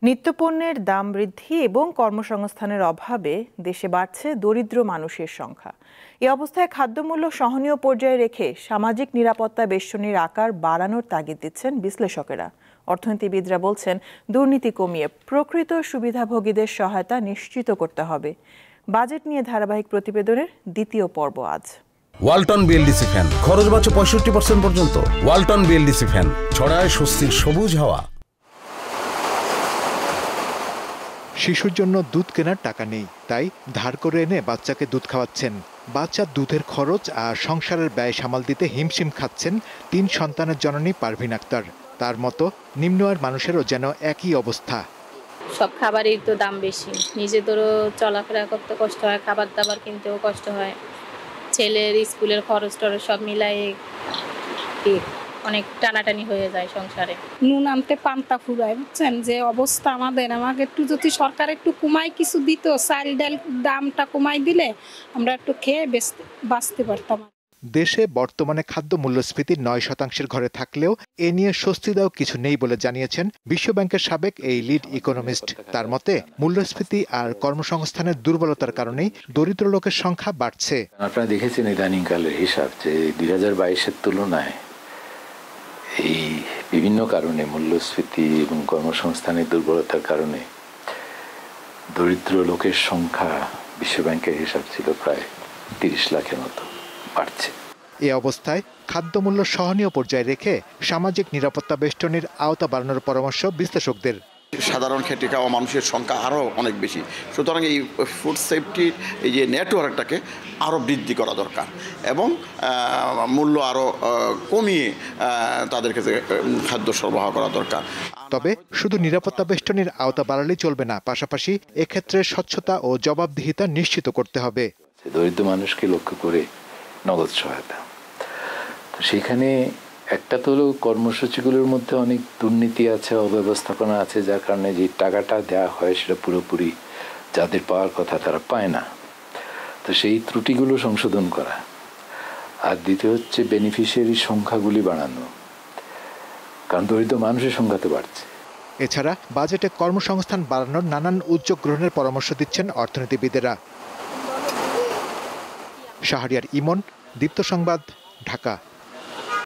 নিত্যপণ্যের দাম বৃদ্ধি এবং কর্মসংস্থানের অভাবে দেশে বাড়ছে দরিদ্র মানুষের সংখ্যা। এই অবস্থায় খাদ্যমূল্য সহনীয় পর্যায়ে রেখে সামাজিক নিরাপত্তা বেষ্টনীর আকার বাড়ানোর তাগিদ দিচ্ছেন বিশ্লেষকেরা। অর্থনীতিবিদরা বলছেন, দুর্নীতি কমিয়ে প্রকৃত সুবিধাভোগীদের সহায়তা নিশ্চিত করতে হবে। বাজেট নিয়ে ধারাবাহিক প্রতিবেদনের দ্বিতীয় পর্ব আজ। ওয়ালটন বিএলডিসি ফ্যান খরচ বাঁচে 65% পর্যন্ত। ওয়ালটন বিএলডিসি ফ্যান ছড়ায় স্বস্তির সবুজ হাওয়া। শিশুর জন্য দুধ কেনার টাকা নেই, তাই ধার করে এনে বাচ্চাকে দুধ খাওয়াচ্ছেন। বাচ্চার দুধের খরচ আর সংসারের ব্যয় সামাল দিতে হিমশিম খাচ্ছেন 3 সন্তানের জননী পারভিন আক্তার। তার মতো নিম্ন আয়ের মানুষেরও যেন একই অবস্থা। সব খাবারের তো দাম বেশি, নিজেদেরও চলাফেরা করতে কষ্ট হয়, খাবার দাবার কিনতেও কষ্ট হয়, ছেলের স্কুলের খরচ টরচ সব মিলাই অনেক টানাটানি হয়ে যায় সংসারে। নুন আনতে পান্তা ফুরায়, বুঝছেন যে অবস্থা আমাদের। আমাকে একটু যদি সরকার একটু কমাই কিছু দিত, চাল ডাল দামটা কমাই দিলে আমরা একটু খেয়ে বাঁচতে পারতাম। দেশে বর্তমানে খাদ্য মূল্যস্ফীতি 9% ঘরে থাকলেও এ নিয়ে স্বস্তিদায়ক কিছু নেই বলে জানিয়েছেন বিশ্বব্যাংকের সাবেক এই লিড ইকোনমিস্ট। তার মতে মূল্যস্ফীতি আর কর্মসংস্থানের দুর্বলতার কারণেই দরিদ্র লোকের সংখ্যা বাড়ছে। আপনারা দেখেছেন ইদানিংকালের হিসাব যে 2022-এর তুলনায় এই বিভিন্ন কারণে মূল্যস্ফীতি এবং কর্মসংস্থানের দুর্বলতার কারণে দরিদ্র লোকের সংখ্যা বিশ্বব্যাংকের হিসাব ছিল প্রায় 30 লাখের মতো বাড়ছে। এ অবস্থায় খাদ্যমূল্য সহনীয় পর্যায়ে রেখে সামাজিক নিরাপত্তা বেষ্টনীর আওতা বাড়ানোর পরামর্শ বিশ্লেষকদের। সাধারণ খেটে খাওয়া মানুষের সংখ্যা আরও অনেক বেশি, সুতরাং এই ফুড সেফটির এই যে নেটওয়ার্কটাকে আরও বৃদ্ধি করা দরকার এবং মূল্য আরও কমিয়ে তাদেরকে খাদ্য সরবরাহ করা দরকার। তবে শুধু নিরাপত্তা বেষ্টনীর আওতা বাড়ালেই চলবে না, পাশাপাশি এক্ষেত্রে স্বচ্ছতা ও জবাবদিহিতা নিশ্চিত করতে হবে। দরিদ্র মানুষকে লক্ষ্য করে নগদ সহায়তা, তো সেখানে একটা তো হলো কর্মসূচিগুলোর মধ্যে অনেক দুর্নীতি আছে, অব্যবস্থাপনা আছে, যার কারণে যে টাকাটা দেওয়া হয় সেটা পুরোপুরি যাদের পাওয়ার কথা তারা পায় না। তো সেই ত্রুটিগুলো সংশোধন করা, আর দ্বিতীয় হচ্ছে বেনিফিশিয়ারির সংখ্যাগুলি বাড়ানো, কারণ দরিদ্র মানুষের সংখ্যা তো বাড়ছে। এছাড়া বাজেটে কর্মসংস্থান বাড়ানোর নানান উদ্যোগ গ্রহণের পরামর্শ দিচ্ছেন অর্থনীতিবিদেরা। শাহরিয়ার ইমন, দীপ্ত সংবাদ, ঢাকা।